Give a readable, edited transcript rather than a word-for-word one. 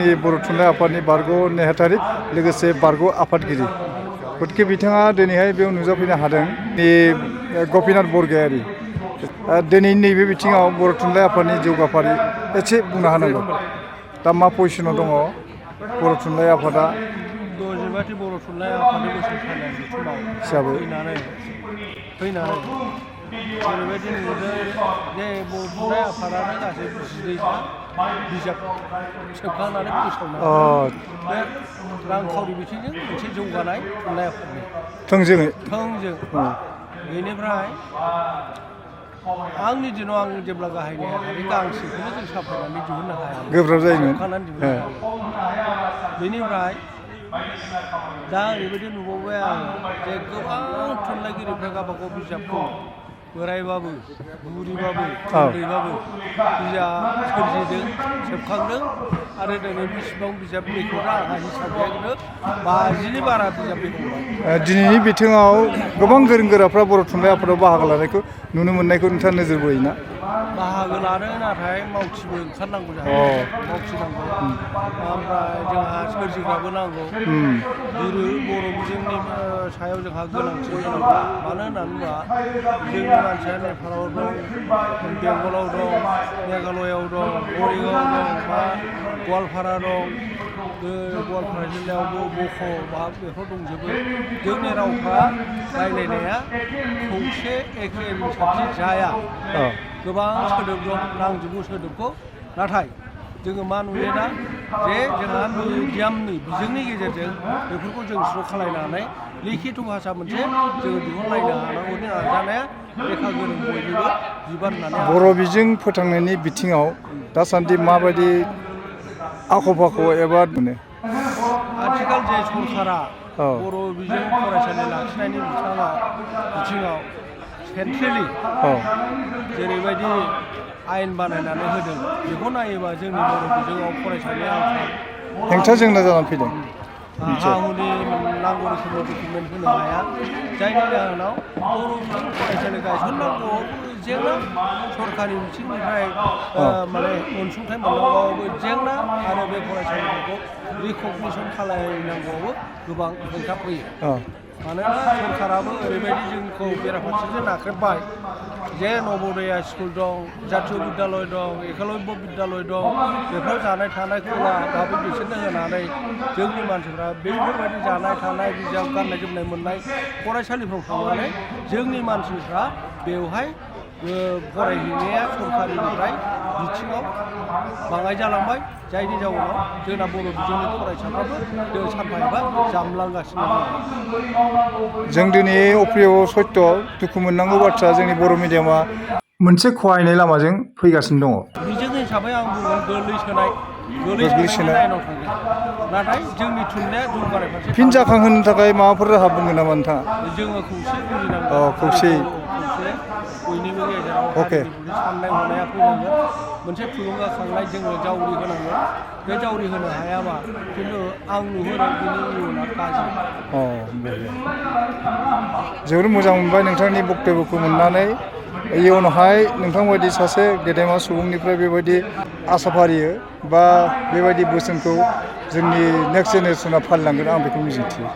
बर' थुनलाइ आफादनि बारग' नेहाथारि लोगोसे बारग' आफादगिरि गतिके बिथाङा दिनैहाय बेयाव नुजाफैनो हादों गपिनाथ बरगयारी दिनै नैबे बिथिङाव बर' थुनलाइ आफादनि जौगाफारि एसे बुंनो हानांगौ दा मा पजिसनाव दङ बर' थुनलाइ आफादा द'जिबाथि बर' थुनलाइ आफादनि बोसोरसालियाव जथुमाव हिसाबै फैनानै ओरैबायदि नुदों जे बर' थुनलाइ आफादानो गासै 14टा बिजाब सेबखांनानै फोसावनाय बे रांखावरि बिथिंजों मोनसे जौगानाय थुनलाइ आफादनि थोंजोङै बेनिफ्राय आंनि दिनाव आं जेब्ला गाहायनाया बे गांसेखौनो जों साफायनानै दिहुननो हाया गोब्राब जायोमोन बेनिफ्राय दा ओरैबायदि नुबावबाय आं जे गोबां थुनलाइगिरिफ्रा गावबागाव बिजाबखौ बोरायबाबो बुरिबाबो उन्दैबाबो बिजाब सोरजिदों सेबखांदों आरो दिनै बेसेबां बिजाब बेखेवग्रा आंहा हिसाब गैया 50नि बारा बिजाब बेखेवबाय दिनैनि बिथिङाव गोबां गोरों गोराफ्रा बर' थुनलाइ आफादाव बाहागो लानायखौ नुनो मोननायखौ नोंथाङा नोजोर बोयोना बाहागो लानो नाथाय मावथिबो ओंखारनांगौ जायो मावथिनांगौ ओमफ्राय जोंहा सोरजिग्राबो नांगौ बर' बिजोंनि सायाव जोंहा गोनांथि दङ मानो होननानै बुङोब्ला जोंनि मानसिया नेपालाव दं बेंगलाव दं मेघालयआव दं मरिगावआव दं बा गवालपारा दं गवालपारा जिल्लायावबो बख' बा बेफोर दंजोबो जोंनि रावफ्रा रायलायनाया खौसे एखे रिंसारथि जाया गोबां सोदोब दं नांजोबगौ सोदोबखौ नाथाय जोङो मा नुयोना जे जोंहा मिडियामनि बिजोंनि गेजेरजों बेफोरखौ जों स्र' खालायनानै लिखित भाषा मोनसे जोङो दिहुनलायनो हानांगौनि नाजानाया लेखा गोरों बयनिबो बिबान होननानै बर' बिजों फोथांनायनि बिथिङाव दासान्दि माबायदि आख' फाख' एबा आथिखाल जे सरकारा बर' बिजों फरायसालि लाखिनायनि बिथिङाव सेन्ट्रेलि जेरैबायदि आयेन बानायनानै होदों बेखौ नायोबा जोंनि बर' बिजोङाव फरायसालिया हेंथा जेंना जानानै फैदों हा हुनि नांगौ रोखोमनि डकुमेन्ट होनो हाया जायनि जाहोनाव बर' बिजों फरायसालि गायसननांगौआवबो जेंना सरकारि बिथिंनिफ्राय माने अनसुंथाइ मोननांगौआवबो जेंना आरो बे फरायसालिफोरखौ रिकगनिसन खालामनांगौआवबो गोबां हेंथा फैयो मानोना सरकाराबो ओरैबायदि जोंखौ बेराफारसेजों नाख्रेबबाय जे नवोदया स्कुल दं जातीय बिद्यालय दं एकलव्य बिद्यालय दं बेफोराव जानाय थानाय खुला दाबो बिसोरनो होनानै जोंनि मानसिफ्रा बेफोरबायदि जानाय थानाय बिजाब गाननाय जोमनाय मोननाय फरायसालिफ्राव थांनानै जोंनि मानसिफ्रा बेवहाय फरायहैनाया सरकारिनिफ्राय बिथिङाव बाङाय जालांबाय जायनि जाउनाव जोंना बर' बिजोंनि फरायसाफ्राबो सानफा एफा जामलांगासिनो दं जों दिनै अप्रिय सत्य दुखु मोननांगौ बाथ्रा जोंनि बर' मिडियामा मोनसे खहायनाय लामाजों फैगासिनो दङ बिजों हिसाबै आं बुंगोन गोग्लैसोनायनि लाइनाव थांगोन नाथाय जोंनि थुनलाइया जौगानाय फारसे फिन जाखांहोनो थाखाय माबाफोर राहा बुंगोन नामा नोंथाङा जोङो खौसे बुजिनांगोन खौसे बयनिबो गेजेराव हारिनि साननाय हनाया फैनांगोन मोनसे थुलुंगाखांनाय जोङो जावरि होनांगोन बे जावरि होनो हायाबा खिन्थु आं नुहुरो बिनि इयुना गाज्रि जोबोर मोजां मोनबाय नोंथांनि बक्तब्यखौ मोननानै इयुनावहाय नोंथांबायदि सासे गेदेमा सुबुंनिफ्राय बेबायदि आसा फारियो बा बेबायदि बोसोनखौ जोंनि नेक्स्ट जेनेरेसना फालिलांगोन आं बेखौ मिजिंथियो